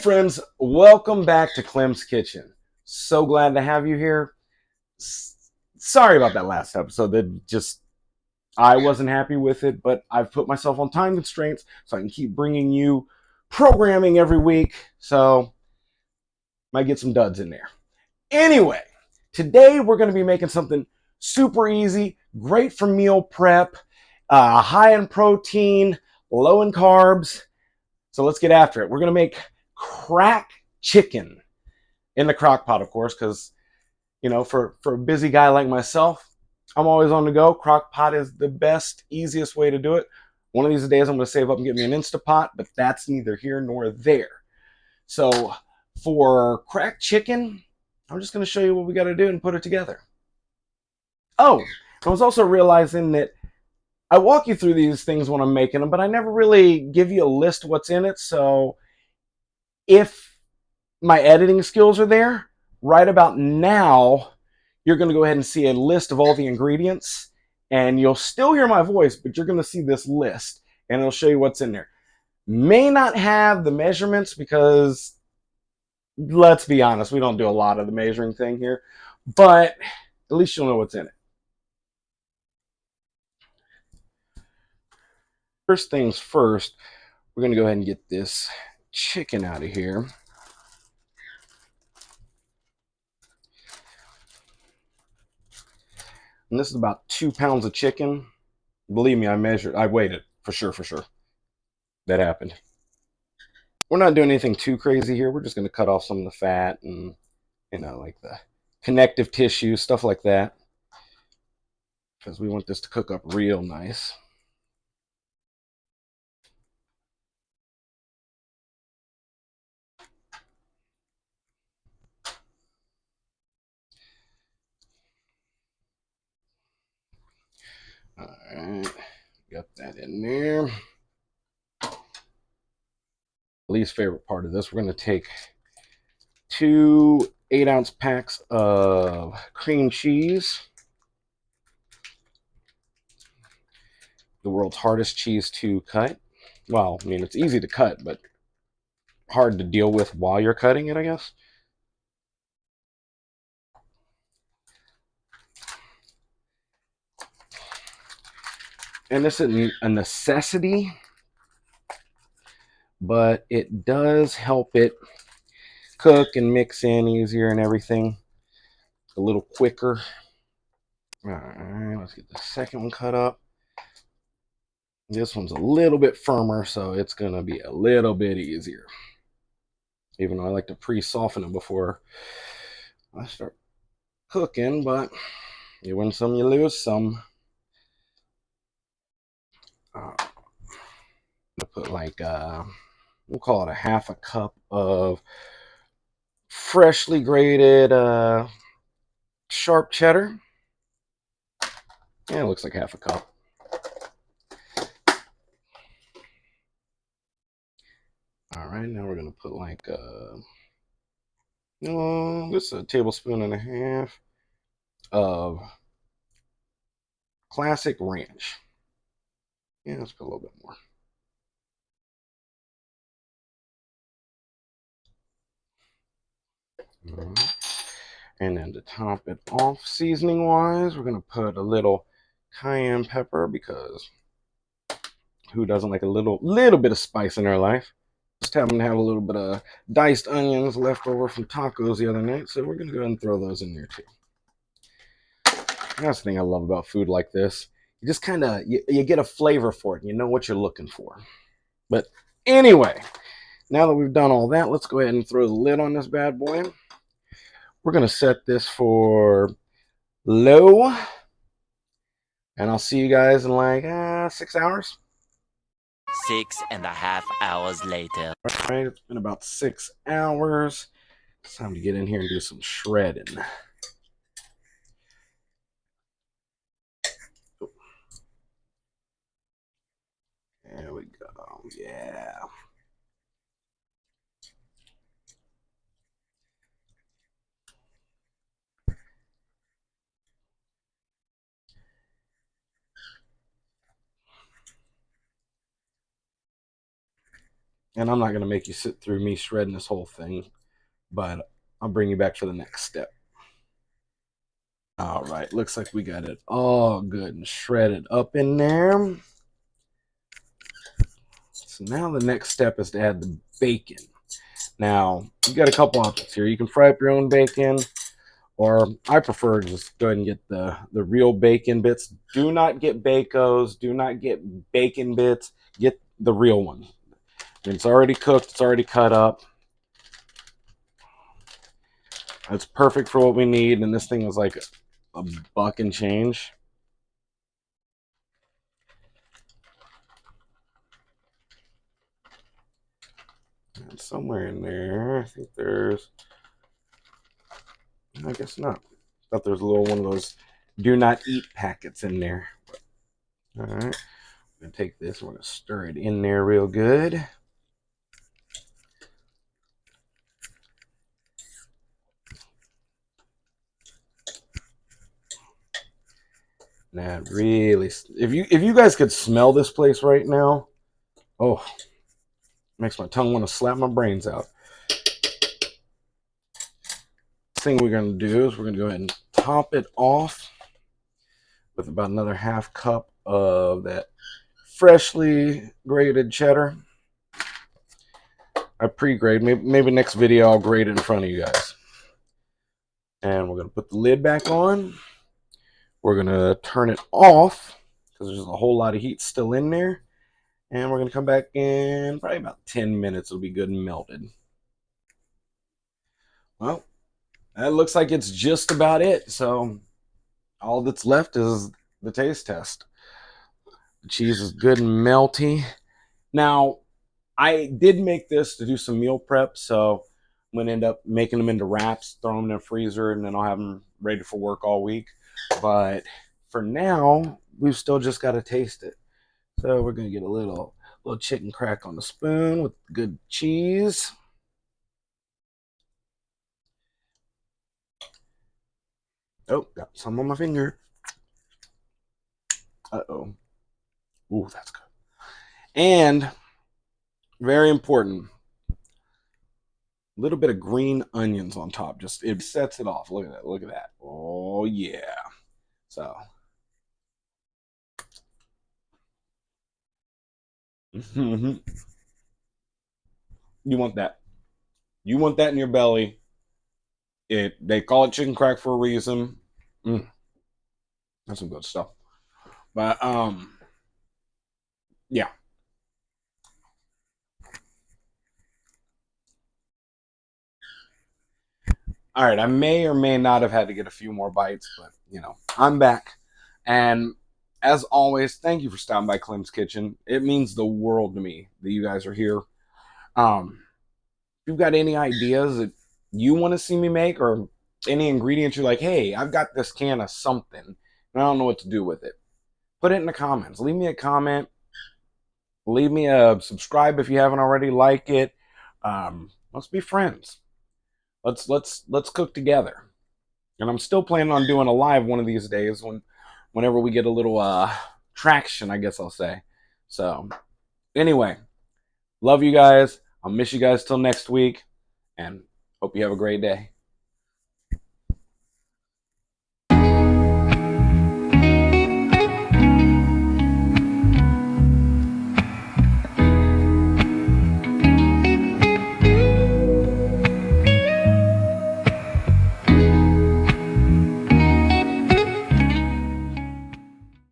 friends, welcome back to Clem's Kitchen. So glad to have you here. Sorry about that last episode. I wasn't happy with it, but I've put myself on time constraints so I can keep bringing you programming every week. So might get some duds in there. Anyway, today we're going to be making something super easy, great for meal prep, high in protein, low in carbs. So let's get after it. We're going to make crack chicken in the crock pot, of course, because, for a busy guy like myself, I'm always on the go. Crock pot is the best, easiest way to do it. One of these days, I'm going to save up and get me an Instapot, but that's neither here nor there. So for crack chicken, I'm just going to show you what we got to do and put it together. Oh, I was also realizing that I walk you through these things when I'm making them, but I never really give you a list of what's in it. So if my editing skills are there, right about now, you're going to go ahead and see a list of all the ingredients, and you'll still hear my voice, but you're going to see this list, and it'll show you what's in there. May not have the measurements because, let's be honest, we don't do a lot of the measuring thing here, but at least you'll know what's in it. First things first, we're going to go ahead and get this chicken out of here. And this is about 2 pounds of chicken. Believe me, I weighed it for sure. That happened. We're not doing anything too crazy here. We're just going to cut off some of the fat and, like the connective tissue, stuff like that, because we want this to cook up real nice. All right, got that in there. Least favorite part of this, we're going to take 2 8-ounce packs of cream cheese, the world's hardest cheese to cut. Well, I mean, it's easy to cut, but hard to deal with while you're cutting it, I guess. And this isn't a necessity, but it does help it cook and mix in easier and everything a little quicker. All right, let's get the second one cut up. This one's a little bit firmer, so it's going to be a little bit easier. Even though I like to pre-soften it before I start cooking, but you win some, you lose some. I'll put we'll call it a half a cup of freshly grated sharp cheddar. Yeah, it looks like half a cup. All right, now we're gonna put this is a tablespoon and a half of classic ranch. Yeah, let's put a little bit more. Right. And then to top it off, seasoning wise, we're gonna put a little cayenne pepper, because who doesn't like a little bit of spice in their life? Just happen to have a little bit of diced onions left over from tacos the other night, so we're gonna go ahead and throw those in there too. That's the thing I love about food like this. You just kind of you get a flavor for it, and you know what you're looking for. But anyway, now that we've done all that, let's go ahead and throw the lid on this bad boy. We're gonna set this for low, and I'll see you guys in like 6 hours. 6.5 hours later. All right, it's been about 6 hours. It's time to get in here and do some shredding. There we go. Yeah. And I'm not going to make you sit through me shredding this whole thing, but I'll bring you back for the next step. All right, looks like we got it all good and shredded up in there. So now the next step is to add the bacon. Now, you got a couple options here. You can fry up your own bacon, or I prefer just go ahead and get the real bacon bits. Do not get Bacos. Do not get bacon bits. Get the real one. It's already cooked. It's already cut up. It's perfect for what we need, and this thing is like a buck and change. And somewhere in there, I think there's... I guess not. I thought there was a little one of those do not eat packets in there. All right. I'm going to take this. We're going to stir it in there real good. That really, if you guys could smell this place right now, oh, makes my tongue want to slap my brains out. Thing we're going to do is we're going to go ahead and top it off with about another half cup of that freshly grated cheddar. I pre-grade. Maybe next video I'll grade it in front of you guys. And we're going to put the lid back on. We're going to turn it off because there's a whole lot of heat still in there. And we're going to come back in probably about 10 minutes. It'll be good and melted. Well, that looks like it's just about it. So all that's left is the taste test. The cheese is good and melty. Now, I did make this to do some meal prep, so I'm going to end up making them into wraps, throw them in the freezer, and then I'll have them ready for work all week. But for now, we've still just got to taste it. So we're going to get a little chicken crack on the spoon with good cheese. Oh, got some on my finger. Uh-oh. Ooh, that's good. And very important, a little bit of green onions on top. Just it sets it off. Look at that. Look at that. Oh yeah. So you want that. You want that in your belly. They call it chicken crack for a reason. Mm, that's some good stuff. But yeah. All right, I may or may not have had to get a few more bites, but I'm back. And as always, thank you for stopping by Clem's Kitchen. It means the world to me that you guys are here. If you've got any ideas that you want to see me make, or any ingredients you're like, hey, I've got this can of something and I don't know what to do with it, put it in the comments. Leave me a comment. Leave me a subscribe if you haven't already. Like it. Let's be friends. Let's cook together. And I'm still planning on doing a live one of these days whenever we get a little traction, I guess I'll say. So anyway, love you guys. I'll miss you guys till next week, and hope you have a great day.